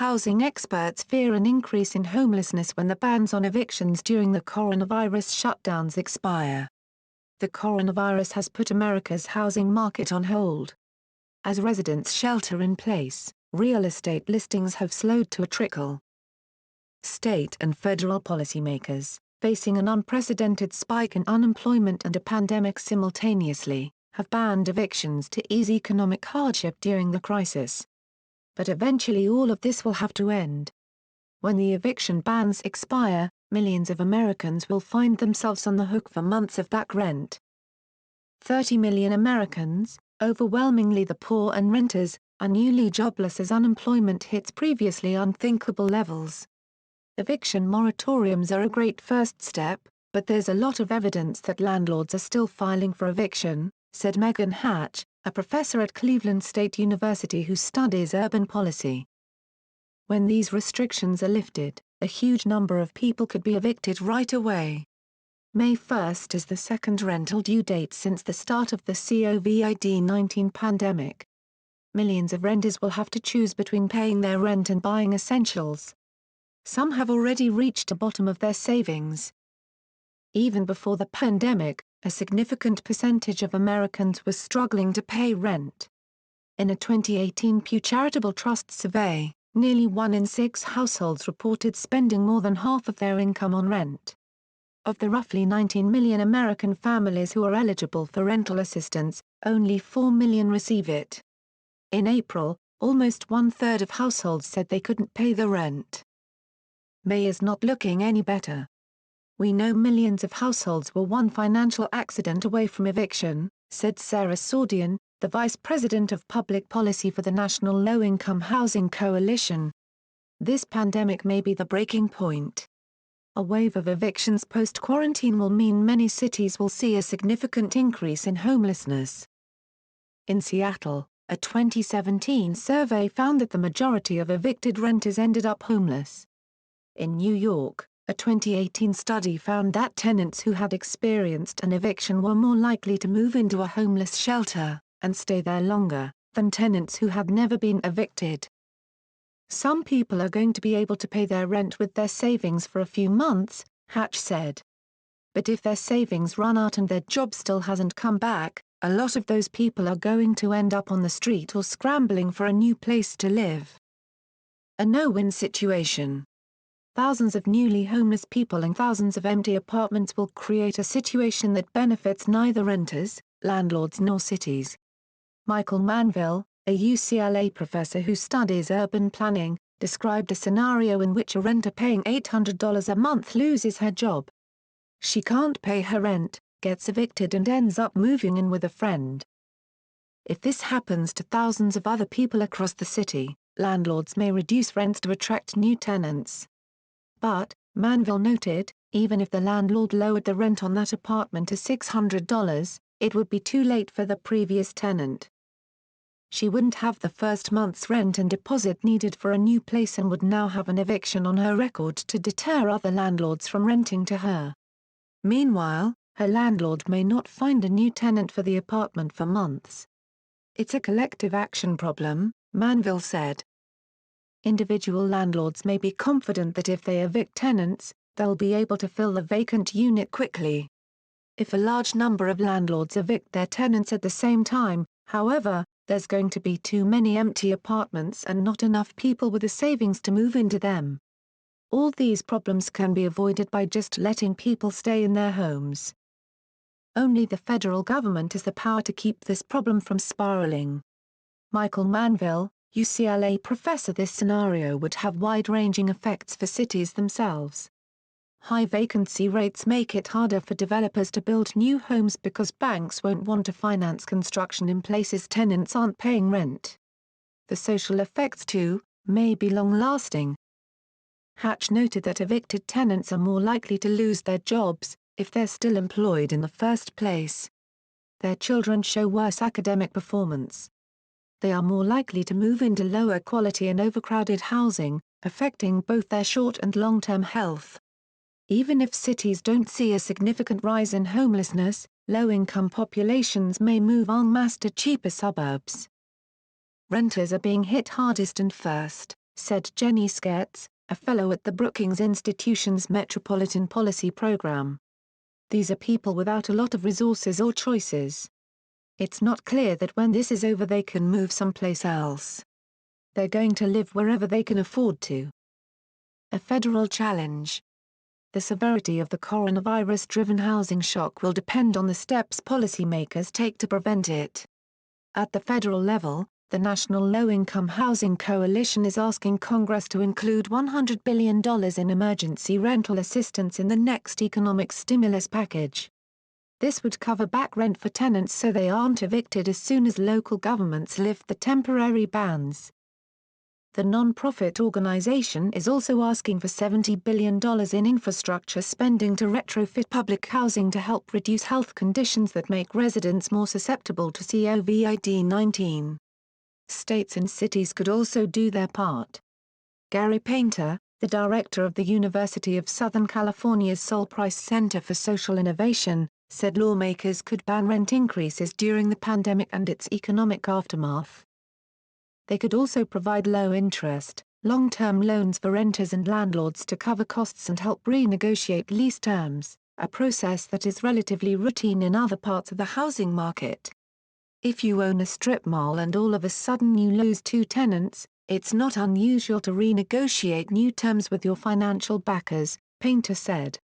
Housing experts fear an increase in homelessness when the bans on evictions during the coronavirus shutdowns expire. The coronavirus has put America's housing market on hold. As residents shelter in place, real estate listings have slowed to a trickle. State and federal policymakers, facing an unprecedented spike in unemployment and a pandemic simultaneously, have banned evictions to ease economic hardship during the crisis. But eventually all of this will have to end. When the eviction bans expire, millions of Americans will find themselves on the hook for months of back rent. 30 million Americans, overwhelmingly the poor and renters, are newly jobless as unemployment hits previously unthinkable levels. Eviction moratoriums are a great first step, but there's a lot of evidence that landlords are still filing for eviction, said Megan Hatch, a professor at Cleveland State University who studies urban policy. When these restrictions are lifted, a huge number of people could be evicted right away. May 1st is the second rental due date since the start of the COVID-19 pandemic. Millions of renters will have to choose between paying their rent and buying essentials. Some have already reached the bottom of their savings. Even before the pandemic, a significant percentage of Americans was struggling to pay rent. In a 2018 Pew Charitable Trust survey, nearly 1 in 6 households reported spending more than half of their income on rent. Of the roughly 19 million American families who are eligible for rental assistance, only 4 million receive it. In April, almost 1/3 of households said they couldn't pay the rent. May is not looking any better. We know millions of households were one financial accident away from eviction, said Sarah Sordian, the Vice President of Public Policy for the National Low-Income Housing Coalition. This pandemic may be the breaking point. A wave of evictions post-quarantine will mean many cities will see a significant increase in homelessness. In Seattle, a 2017 survey found that the majority of evicted renters ended up homeless. In New York, a 2018 study found that tenants who had experienced an eviction were more likely to move into a homeless shelter, and stay there longer, than tenants who had never been evicted. Some people are going to be able to pay their rent with their savings for a few months, Hatch said. But if their savings run out and their job still hasn't come back, a lot of those people are going to end up on the street or scrambling for a new place to live. A no-win situation. Thousands of newly homeless people and thousands of empty apartments will create a situation that benefits neither renters, landlords nor cities. Michael Manville, a UCLA professor who studies urban planning, described a scenario in which a renter paying $800 a month loses her job. She can't pay her rent, gets evicted and ends up moving in with a friend. If this happens to thousands of other people across the city, landlords may reduce rents to attract new tenants. But, Manville noted, even if the landlord lowered the rent on that apartment to $600, it would be too late for the previous tenant. She wouldn't have the first month's rent and deposit needed for a new place and would now have an eviction on her record to deter other landlords from renting to her. Meanwhile, her landlord may not find a new tenant for the apartment for months. It's a collective action problem, Manville said. Individual landlords may be confident that if they evict tenants, they'll be able to fill the vacant unit quickly. If a large number of landlords evict their tenants at the same time, however, there's going to be too many empty apartments and not enough people with the savings to move into them. All these problems can be avoided by just letting people stay in their homes. Only the federal government has the power to keep this problem from spiraling. Michael Manville, UCLA professor. This scenario would have wide-ranging effects for cities themselves. High vacancy rates make it harder for developers to build new homes because banks won't want to finance construction in places tenants aren't paying rent. The social effects, too, may be long-lasting. Hatch noted that evicted tenants are more likely to lose their jobs, if they're still employed in the first place. Their children show worse academic performance. They are more likely to move into lower quality and overcrowded housing, affecting both their short and long-term health. Even if cities don't see a significant rise in homelessness, low-income populations may move en masse to cheaper suburbs. Renters are being hit hardest and first. said Jenny Sketz, a fellow at the Brookings Institution's Metropolitan Policy Program. These are people without a lot of resources or choices. It's not clear that when this is over they can move someplace else. They're going to live wherever they can afford to. A federal challenge. The severity of the coronavirus-driven housing shock will depend on the steps policymakers take to prevent it. At the federal level, the National Low-Income Housing Coalition is asking Congress to include $100 billion in emergency rental assistance in the next economic stimulus package. This would cover back rent for tenants so they aren't evicted as soon as local governments lift the temporary bans. The non-profit organization is also asking for $70 billion in infrastructure spending to retrofit public housing to help reduce health conditions that make residents more susceptible to COVID-19. States and cities could also do their part. Gary Painter, the director of the University of Southern California's Sol Price Center for Social Innovation, said lawmakers could ban rent increases during the pandemic and its economic aftermath. They could also provide low-interest, long-term loans for renters and landlords to cover costs and help renegotiate lease terms, a process that is relatively routine in other parts of the housing market. If you own a strip mall and all of a sudden you lose 2 tenants, it's not unusual to renegotiate new terms with your financial backers, Painter said.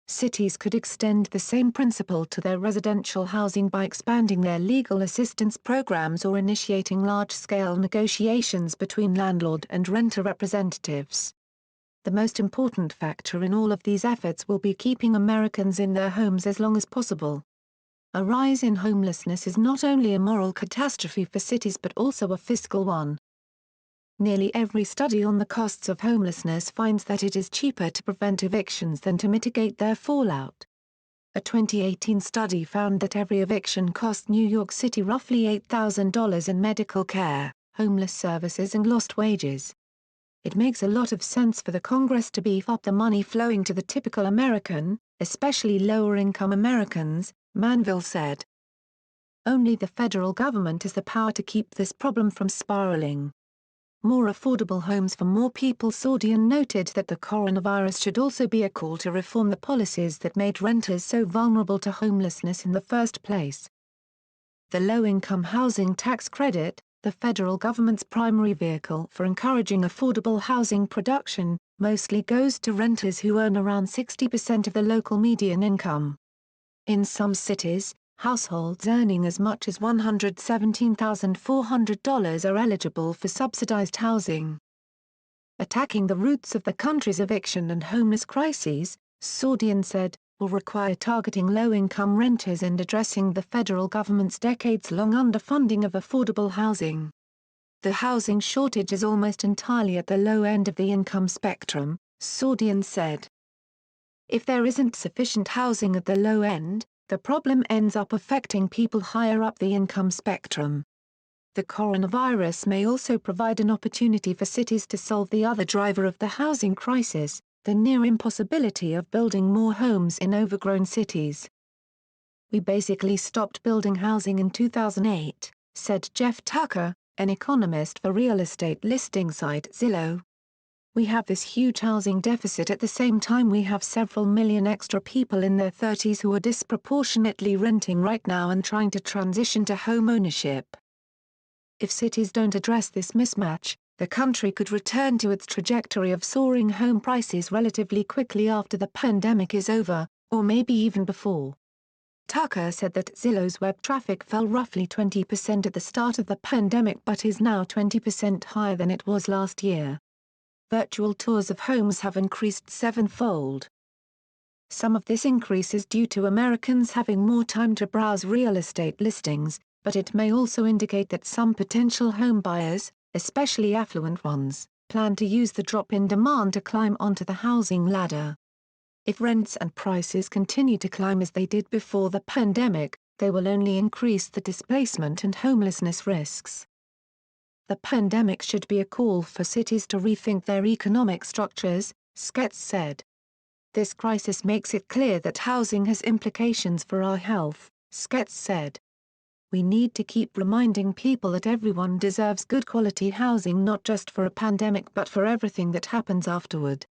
Cities could extend the same principle to their residential housing by expanding their legal assistance programs or initiating large-scale negotiations between landlord and renter representatives. The most important factor in all of these efforts will be keeping Americans in their homes as long as possible. A rise in homelessness is not only a moral catastrophe for cities but also a fiscal one. Nearly every study on the costs of homelessness finds that it is cheaper to prevent evictions than to mitigate their fallout. A 2018 study found that every eviction cost New York City roughly $8,000 in medical care, homeless services and lost wages. It makes a lot of sense for the Congress to beef up the money flowing to the typical American, especially lower-income Americans, Manville said. Only the federal government has the power to keep this problem from spiraling. More affordable homes for more people. Sordian noted that the coronavirus should also be a call to reform the policies that made renters so vulnerable to homelessness in the first place. The low-income housing tax credit, the federal government's primary vehicle for encouraging affordable housing production, mostly goes to renters who earn around 60% of the local median income. In some cities, households earning as much as $117,400 are eligible for subsidized housing. Attacking the roots of the country's eviction and homeless crises, Sordian said, will require targeting low-income renters and addressing the federal government's decades-long underfunding of affordable housing. The housing shortage is almost entirely at the low end of the income spectrum, Sordian said. If there isn't sufficient housing at the low end, the problem ends up affecting people higher up the income spectrum. The coronavirus may also provide an opportunity for cities to solve the other driver of the housing crisis, the near impossibility of building more homes in overgrown cities. We basically stopped building housing in 2008, said Jeff Tucker, an economist for real estate listing site Zillow. We have this huge housing deficit at the same time we have several million extra people in their 30s who are disproportionately renting right now and trying to transition to home ownership. If cities don't address this mismatch, the country could return to its trajectory of soaring home prices relatively quickly after the pandemic is over, or maybe even before. Tucker said that Zillow's web traffic fell roughly 20% at the start of the pandemic but is now 20% higher than it was last year. Virtual tours of homes have increased 7-fold. Some of this increase is due to Americans having more time to browse real estate listings, but it may also indicate that some potential home buyers, especially affluent ones, plan to use the drop in demand to climb onto the housing ladder. If rents and prices continue to climb as they did before the pandemic, they will only increase the displacement and homelessness risks. The pandemic should be a call for cities to rethink their economic structures, Sketz said. This crisis makes it clear that housing has implications for our health, Sketz said. We need to keep reminding people that everyone deserves good quality housing not just for a pandemic but for everything that happens afterward.